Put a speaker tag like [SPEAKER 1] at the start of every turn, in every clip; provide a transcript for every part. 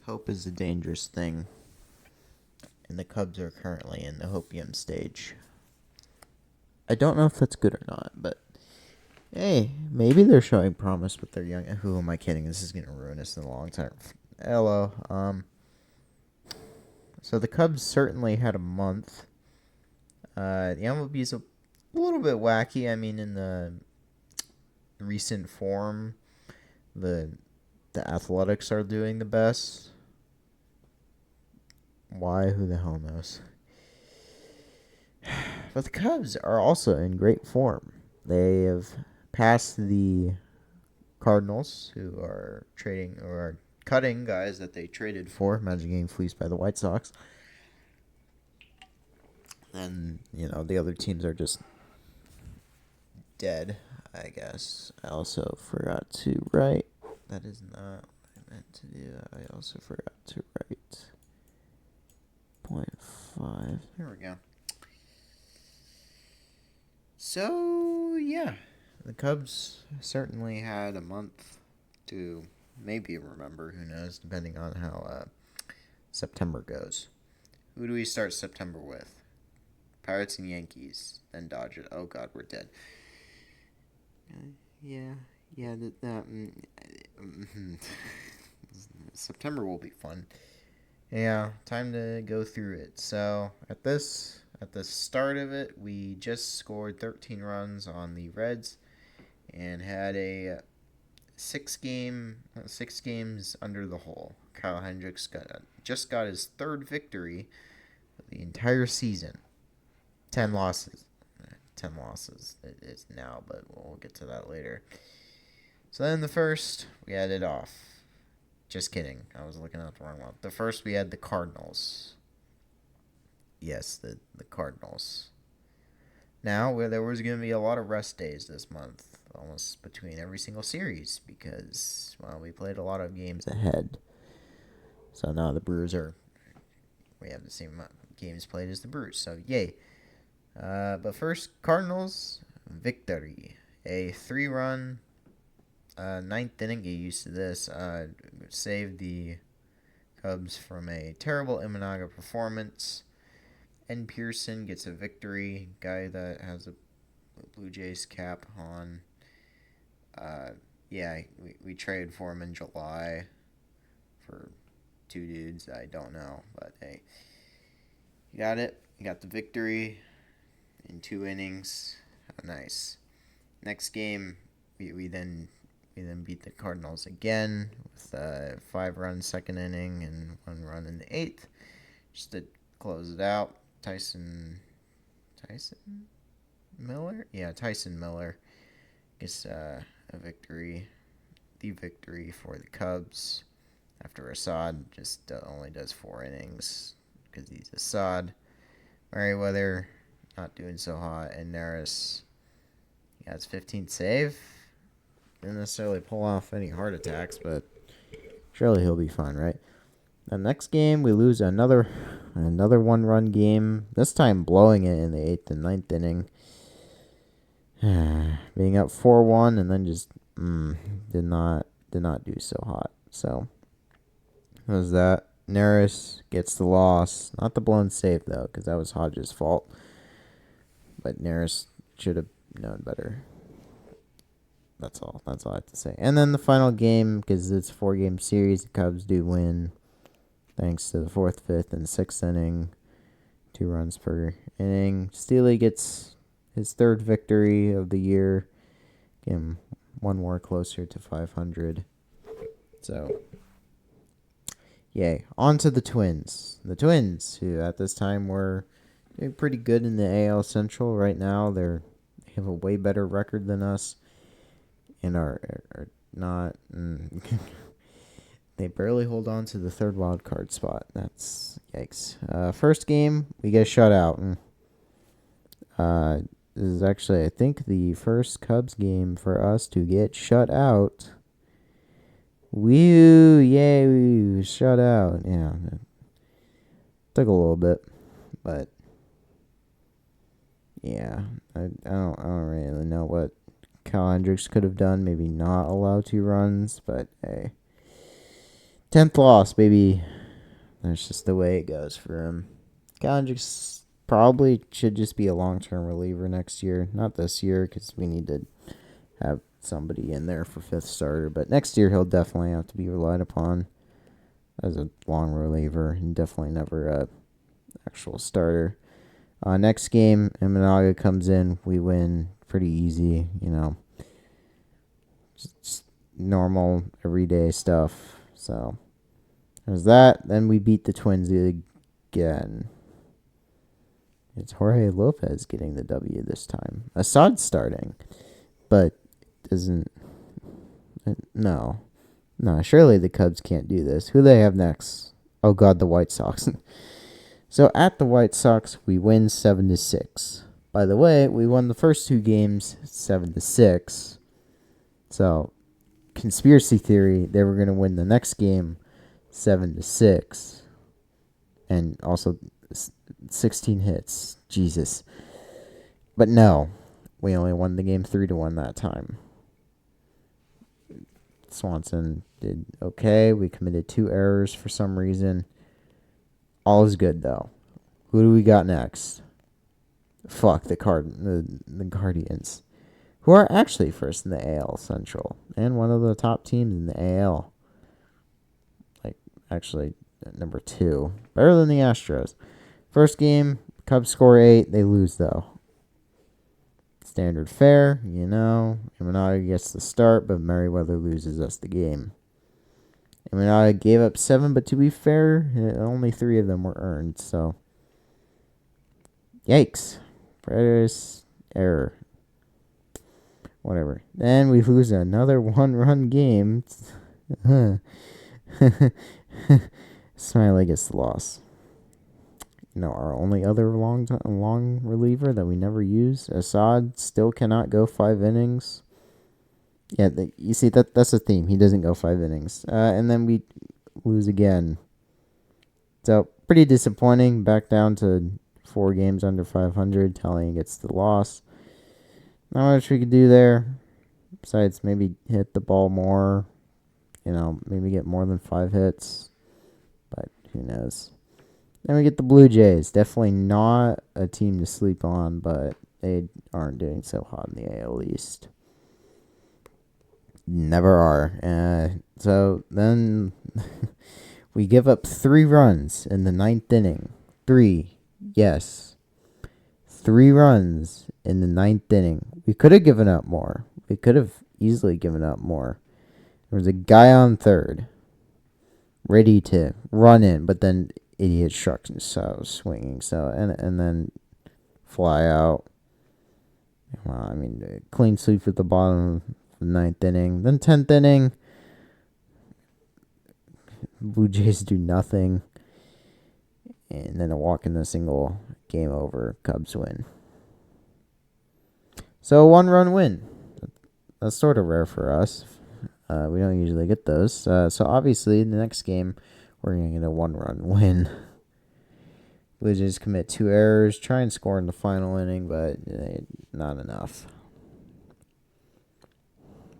[SPEAKER 1] Hope is a dangerous thing, and the Cubs are currently in the Hopium stage. I don't know if that's good or not, but hey, maybe they're showing promise with their young. Who am I kidding? This is gonna ruin us in the long term. Hello. So the Cubs certainly had a month. The MLB's a little bit wacky. I mean, in the recent form, the Athletics are doing the best. Why? Who the hell knows? But the Cubs are also in great form. They have passed the Cardinals, who are trading or are cutting guys that they traded for. Imagine getting fleeced by the White Sox. And, the other teams are just dead, I guess. I also forgot to write. That is not what I meant to do. I also forgot to write 0.5. There we go. So, yeah. The Cubs certainly had a month to maybe remember. Who knows, depending on how September goes. Who do we start September with? Pirates and Yankees, then Dodgers. Oh, God, we're dead. September will be fun. Yeah, time to go through it. So at the start of it, we just scored 13 runs on the Reds, and had a six games under the hole. Kyle Hendricks just got his third victory of the entire season. 10 losses. 10 losses it is now, but we'll get to that later. So then the first, we had it off. Just kidding. I was looking at the wrong one. The first, we had the Cardinals. Yes, the Cardinals. Now, there was going to be a lot of rest days this month, almost between every single series, because, we played a lot of games ahead. So now we have the same amount of games played as the Brewers, so yay. But first, Cardinals victory. A 3-run ninth inning. Get used to this. Saved the Cubs from a terrible Imanaga performance. N. Pearson gets a victory. Guy that has a Blue Jays cap on. We traded for him in July for 2 dudes. I don't know, but hey, you got it. You got the victory in 2 innings. Nice. Next game, we then beat the Cardinals again with a 5-run second inning and 1 run in the 8th, just to close it out. Tyson Miller? Yeah, Tyson Miller gets a victory. The victory for the Cubs after Assad just only does 4 innings because he's Assad. Merriweather not doing so hot, and Neris got his 15th save. Didn't necessarily pull off any heart attacks, but surely he'll be fine, right? The next game, we lose another 1-run game. This time blowing it in the 8th and 9th inning. Being up 4-1, and then just did not do so hot. So what was that? Neris gets the loss. Not the blown save, though, because that was Hodges' fault. But Neris should have known better. That's all I have to say. And then the final game, because it's a 4-game series, the Cubs do win. Thanks to the 4th, 5th, and 6th inning. 2 runs per inning. Steely gets his 3rd victory of the year. Get him 1 more closer to 500. So, yay. On to the Twins. The Twins, who at this time were doing pretty good in the AL Central. Right now, they have a way better record than us. And are not... They barely hold on to the 3rd wild card spot. That's yikes. First game, we get shut out. This is actually, I think, the first Cubs game for us to get shut out. Woo! Yay! Shut out. Yeah, took a little bit, but yeah, I don't really know what Kyle Hendricks could have done. Maybe not allow 2 runs, but hey. 10th loss, baby. That's just the way it goes for him. Kalendrick's probably should just be a long-term reliever next year. Not this year, because we need to have somebody in there for fifth starter. But next year, he'll definitely have to be relied upon as a long reliever, and definitely never a actual starter. Next game, Imanaga comes in. We win pretty easy, just normal, everyday stuff. So there's that. Then we beat the Twins again. It's Jorge Lopez getting the W this time. Assad starting, but doesn't. No. Surely the Cubs can't do this. Who do they have next? Oh God, the White Sox. So at the White Sox, we win 7-6. By the way, we won the first two games 7-6. So, conspiracy theory, they were going to win the next game 7-6. And also 16 hits. Jesus. But no, we only won the game 3-1 that time. Swanson did okay. We committed 2 errors for some reason. All is good, though. Who do we got next? Fuck, the Guardians. Who are actually first in the AL Central. And one of the top teams in the AL. Like, actually, number 2. Better than the Astros. First game, Cubs score 8. They lose, though. Standard fare, Imanaga gets the start, but Merriweather loses us the game. Imanaga gave up 7, but to be fair, only 3 of them were earned, so. Yikes. Predators error. Whatever. Then we lose another 1-run game. Smiley gets the loss. Our only other long reliever that we never use, Assad, still cannot go 5 innings. Yeah, you see, that's a theme. He doesn't go 5 innings. And then we lose again. So, pretty disappointing. Back down to 4 games under 500. Tallien gets the loss. Not much we could do there. Besides, maybe hit the ball more. Maybe get more than 5 hits. But who knows. Then we get the Blue Jays. Definitely not a team to sleep on, but they aren't doing so hot in the AL East. Never are. So then we give up 3 runs in the 9th inning. 3. Yes. 3 runs in the 9th inning. We could have given up more. We could have easily given up more. There was a guy on third ready to run in, but then idiot struck swinging. So and then fly out. Well, clean sweep at the bottom of the 9th inning. Then 10th inning, Blue Jays do nothing. And then a walk in the single, game over, Cubs win. So a 1-run win. That's sort of rare for us. We don't usually get those. So obviously, in the next game, we're going to get a 1-run win. Blue Jays commit 2 errors, try and score in the final inning, but not enough.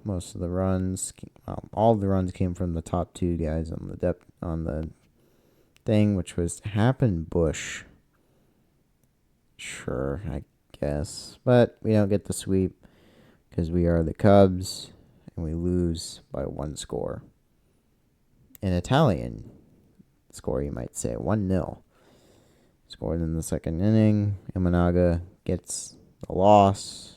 [SPEAKER 1] Most of the runs, all of the runs came from the top 2 guys on the thing, which was Happ and Bush. Sure, I guess. But we don't get the sweep because we are the Cubs and we lose by 1 score. An Italian score, you might say, 1-0. Scored in the 2nd inning. Imanaga gets the loss.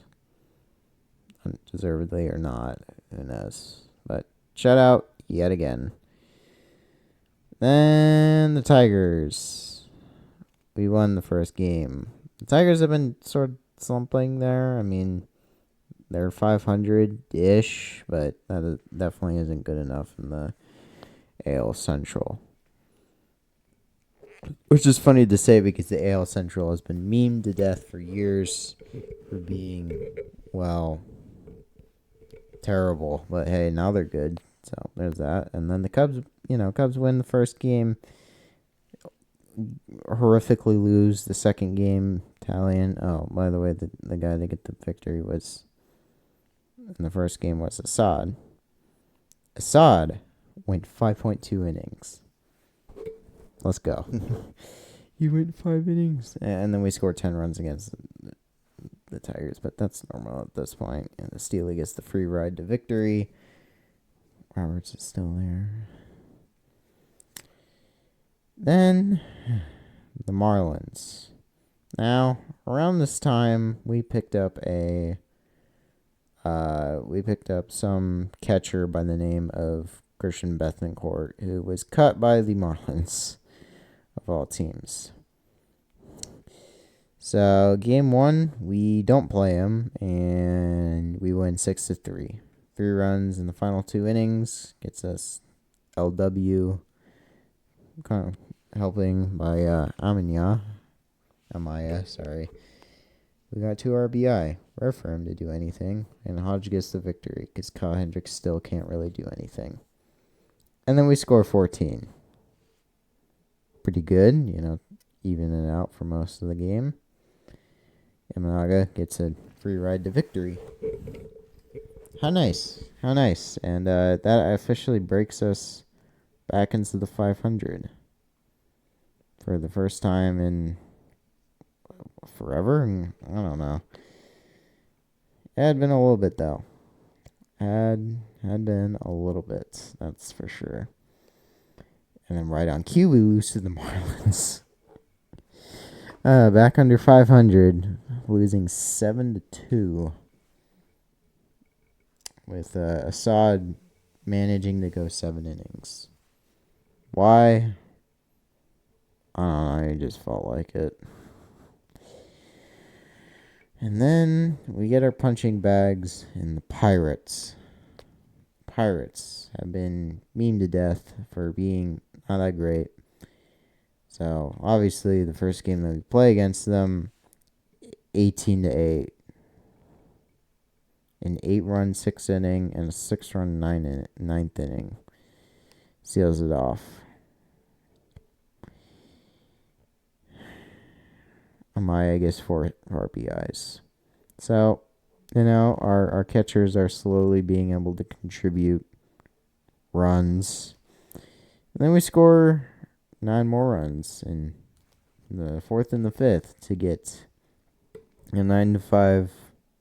[SPEAKER 1] Undeservedly or not, who knows. But shutout yet again. Then the Tigers. We won the first game. The Tigers have been sort of slumping there. They're 500-ish, but that definitely isn't good enough in the AL Central. Which is funny to say because the AL Central has been memed to death for years for being, terrible. But hey, now they're good. So there's that. And then the Cubs, Cubs win the first game. Horrifically lose the second game. Tallien. Oh, by the way, the guy that get the victory was in the first game was Assad. Assad went 5.2 innings. Let's go. He went 5 innings. And then we scored 10 runs against the Tigers, but that's normal at this point. And the Steely gets the free ride to victory. Roberts is still there. Then the Marlins. Now, around this time, we picked up some catcher by the name of Christian Bethancourt, who was cut by the Marlins of all teams. So game 1, we don't play him, and we win 6-3. 3 runs in the final 2 innings gets us LW, kind of helping by Amaya. Sorry. We got 2 RBI. Rare for him to do anything. And Hodge gets the victory because Kyle Hendricks still can't really do anything. And then we score 14. Pretty good, even it out for most of the game. Yamanaga gets a free ride to victory. How nice. And that officially breaks us back into the 500 for the first time in forever. I don't know. It had been a little bit, though. Had been a little bit, that's for sure. And then right on cue, we lose to the Marlins. Back under 500, losing 7-2. With Assad managing to go 7 innings. Why? I don't know, I just felt like it. And then we get our punching bags in the Pirates. Pirates have been memed to death for being not that great. So, obviously, the first game that we play against them, 18-8. An 8-run 6th inning and a 6-run 9th inning. Seals it off. Amaya gets 4 RBIs. So, our catchers are slowly being able to contribute runs. And then we score 9 more runs in the 4th and the 5th to get a 9-5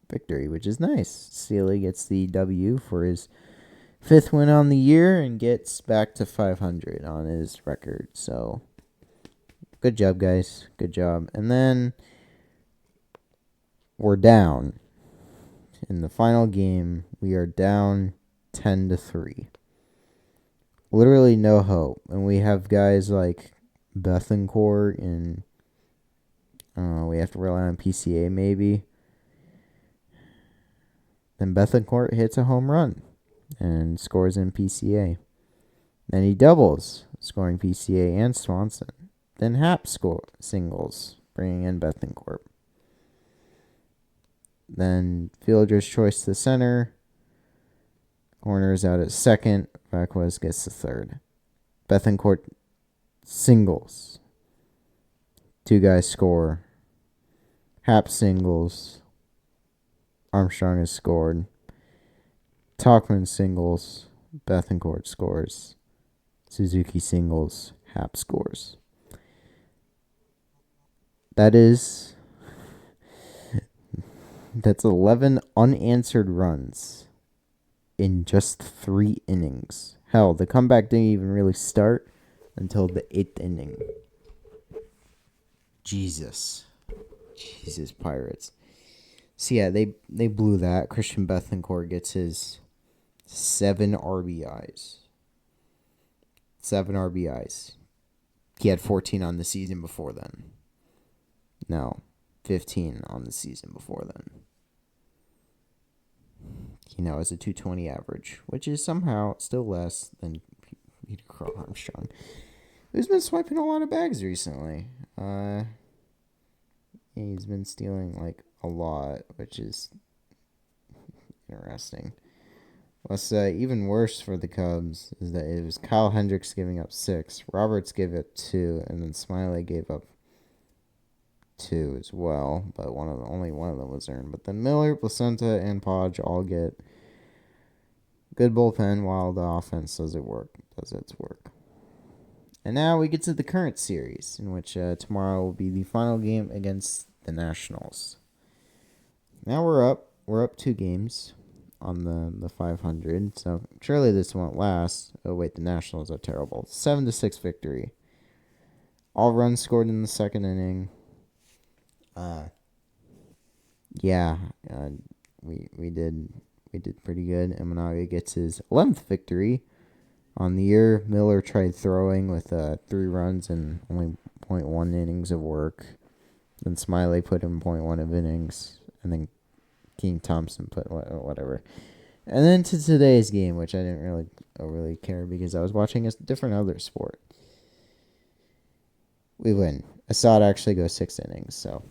[SPEAKER 1] victory, which is nice. Sealy gets the W for his 5th win on the year and gets back to 500 on his record. So, good job, guys. Good job. And then we're down. In the final game, we are down 10-3. Literally no hope. And we have guys like Bethancourt and we have to rely on PCA maybe. Then Bethancourt hits a home run and scores in PCA. Then he doubles, scoring PCA and Swanson. Then Happ singles, bringing in Bethancourt. Then fielder's choice to center. Corner's out at second. Vasquez gets the third. Bethancourt singles. 2 guys score. Happ singles. Armstrong has scored. Talkman singles. Bethancourt scores. Suzuki singles. Happ scores. That's 11 unanswered runs in just 3 innings. Hell, the comeback didn't even really start until the 8th inning. Jesus, Pirates. So yeah, they blew that. Christian Bethancourt gets his 7 RBIs. 7 RBIs. He had 14 on the season before then. No, 15 on the season before then. It's a 220 average, which is somehow still less than Peter Carl Armstrong, who's been swiping a lot of bags recently. He's been stealing a lot, which is interesting. What's even worse for the Cubs is that it was Kyle Hendricks giving up 6, Roberts gave up 2, and then Smiley gave up 2 as well, but only one of them was earned. But then Miller, Placenta, and Podge all got Good bullpen while the offense does its work. And now we get to the current series, in which tomorrow will be the final game against the Nationals. Now we're up. We're up 2 games on the 500. So surely this won't last. Oh wait, the Nationals are terrible. 7-6 victory. All runs scored in the second inning. We did pretty good. Imanaga gets his 11th victory on the year. Miller tried throwing with 3 runs and only 0.1 innings of work. Then Smiley put in 0.1 of innings, and then King Thompson put whatever. And then to today's game, which I didn't really overly care because I was watching a different other sport. We win. Assad actually goes 6 innings, so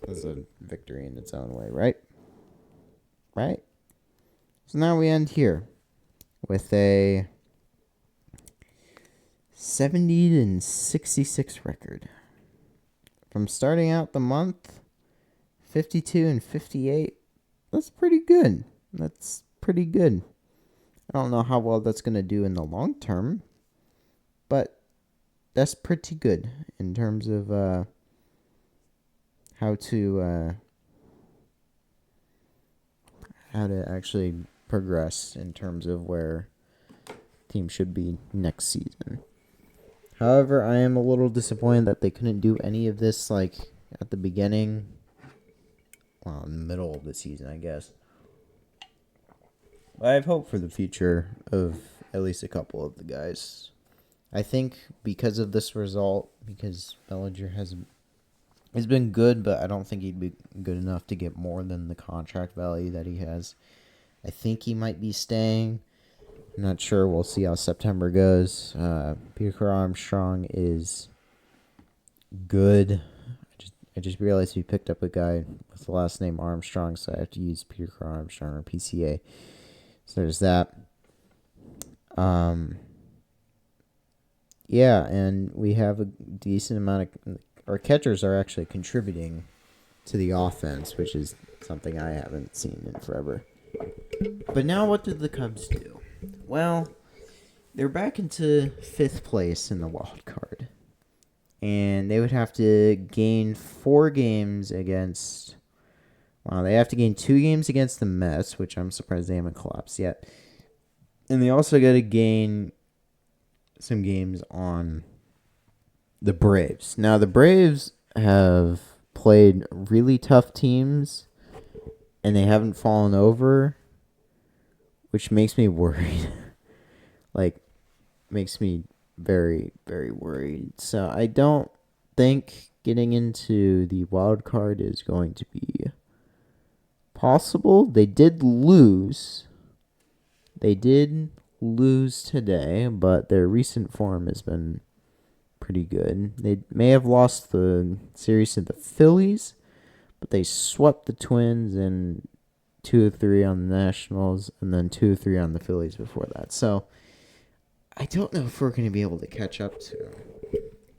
[SPEAKER 1] that's a victory in its own way, right? Right? So now we end here with a 70-66 record. From starting out the month, 52-58. That's pretty good. I don't know how well that's going to do in the long term, but that's pretty good in terms of how to actually progress in terms of where team should be next season. However, I am a little disappointed that they couldn't do any of this like at the beginning, well, in the middle of the season, I guess. I have hope for the future of at least a couple of the guys. I think because of this result, because Bellinger has been good, but I don't think he'd be good enough to get more than the contract value that he has. I think he might be staying. I'm not sure. We'll see how September goes. Peter Armstrong is good. I just realized we picked up a guy with the last name Armstrong, so I have to use Peter Armstrong or PCA. So there's that. Yeah, and we have a decent amount of... Our catchers are actually contributing to the offense, which is something I haven't seen in forever. But now what did the Cubs do? Well, they're back into 5th place in the wild card. And they would have to gain 4 games against... Well, they have to gain 2 games against the Mets, which I'm surprised they haven't collapsed yet. And they also got to gain some games on the Braves. Now, the Braves have played really tough teams, and they haven't fallen over, which makes me worried. Makes me very, very worried. So I don't think getting into the wild card is going to be possible. They did lose. Today, but their recent form has been pretty good. They may have lost the series to the Phillies, but they swept the Twins and 2-3 on the Nationals, and then 2-3 on the Phillies before that. So I don't know if we're going to be able to catch up to.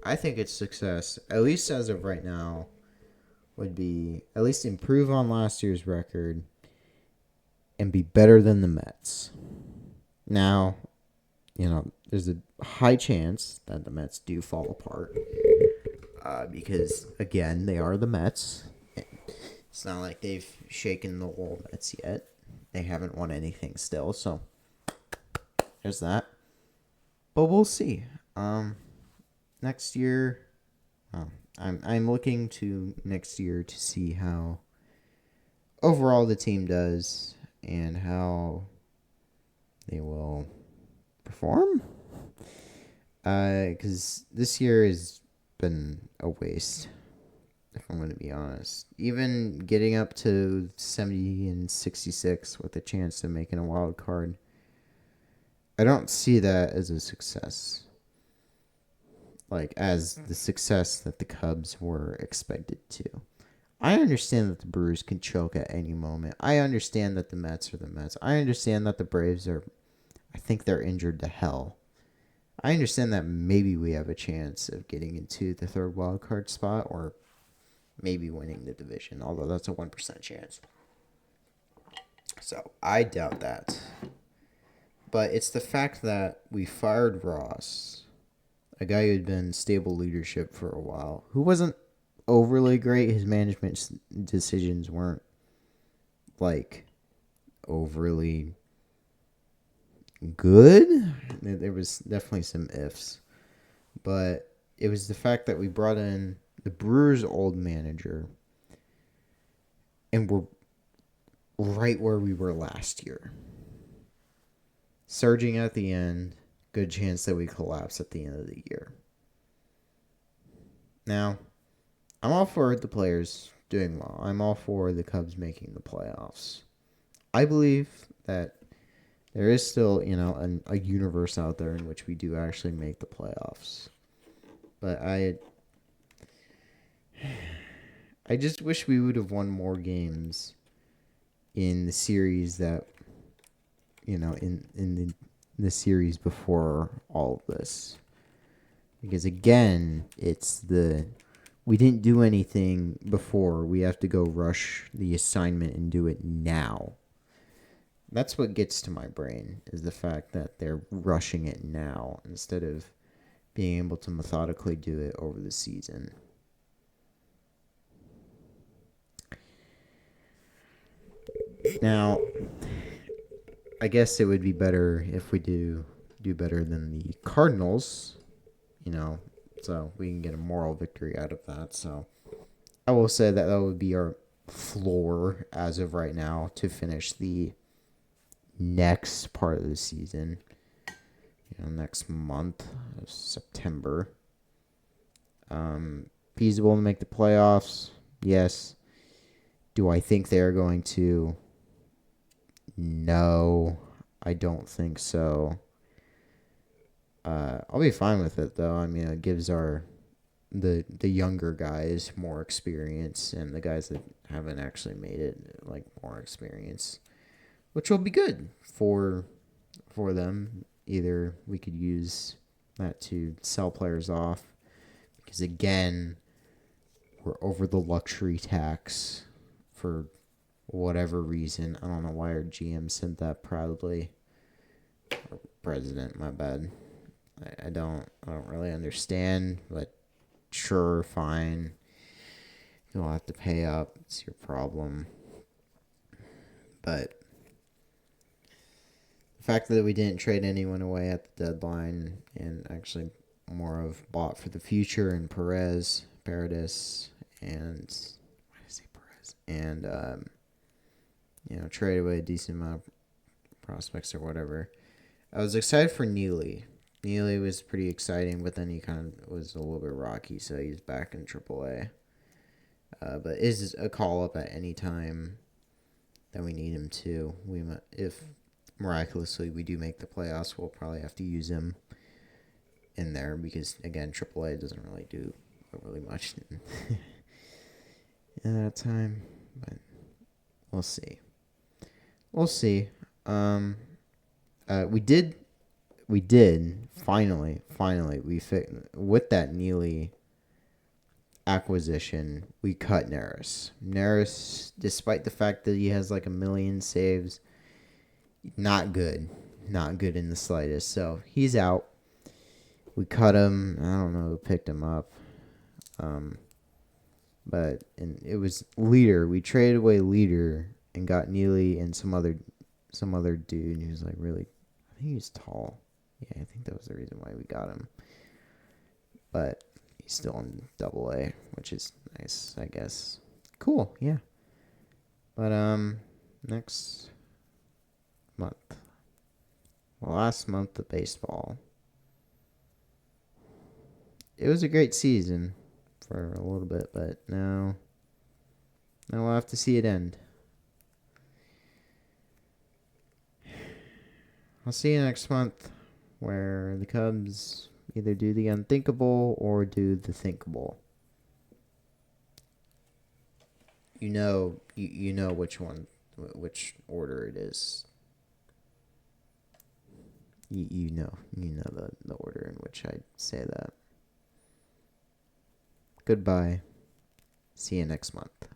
[SPEAKER 1] I think its success, at least as of right now, would be at least improve on last year's record and be better than the Mets. Now, there's a high chance that the Mets do fall apart because, again, they are the Mets. It's not like they've shaken the whole Mets yet. They haven't won anything still, so there's that. But we'll see. Next year, I'm looking to next year to see how overall the team does and how they will perform. Because this year has been a waste, if I'm going to be honest. Even getting up to 70-66 with a chance of making a wild card, I don't see that as a success. As the success that the Cubs were expected to. I understand that the Brewers can choke at any moment. I understand that the Mets are the Mets. I understand that the Braves are... I think they're injured to hell. I understand that maybe we have a chance of getting into the 3rd wild card spot or maybe winning the division, although that's a 1% chance. So I doubt that. But it's the fact that we fired Ross, a guy who had been stable leadership for a while, who wasn't overly great. His management decisions weren't like overly good. There was definitely some ifs, but it was the fact that we brought in the Brewers' old manager, and we're right where we were last year. Surging at the end, good chance that we collapse at the end of the year. Now, I'm all for the players doing well. I'm all for the Cubs making the playoffs. I believe that there is still, a universe out there in which we do actually make the playoffs. But I just wish we would have won more games in the series that, in the series before all of this. Because again, we didn't do anything before. We have to go rush the assignment and do it now. That's what gets to my brain, is the fact that they're rushing it now instead of being able to methodically do it over the season. Now, I guess it would be better if we do better than the Cardinals, so we can get a moral victory out of that. So I will say that would be our floor as of right now to finish the next part of the season. Next month of September. Feasible to make the playoffs? Yes. Do I think they're going to? No, I don't think so. I'll be fine with it though. I mean, it gives the younger guys more experience, and the guys that haven't actually made it more experience, which will be good for them. Either we could use that to sell players off, because again, we're over the luxury tax for whatever reason. I don't know why our GM said that proudly. Or president, my bad. I don't really understand, but sure, fine. You'll have to pay up. It's your problem. But the fact that we didn't trade anyone away at the deadline and actually more of bought for the future in Paredes, and why did I say Perez? And trade away a decent amount of prospects or whatever. I was excited for Neely. Neely was pretty exciting, but then he kind of was a little bit rocky, so he's back in AAA. But is a call up at any time that we need him to. If miraculously we do make the playoffs, we'll probably have to use him in there because, again, AAA doesn't really do really much in that time. But we'll see. We did finally with that Neely acquisition, we cut Neris. Neris, despite the fact that he has 1 million saves, not good in the slightest. So he's out. We cut him. I don't know who picked him up. But it was Leader. We traded away Leader and got Neely and some other dude who's really, I think he's tall. Yeah, I think that was the reason why we got him. But he's still in AA, which is nice, I guess. Cool, yeah. But next month, last month of baseball, it was a great season for a little bit, but now we'll have to see it end. I'll see you next month, where the Cubs either do the unthinkable or do the thinkable. You know which which order it is. You know the order in which I say that. Goodbye. See you next month.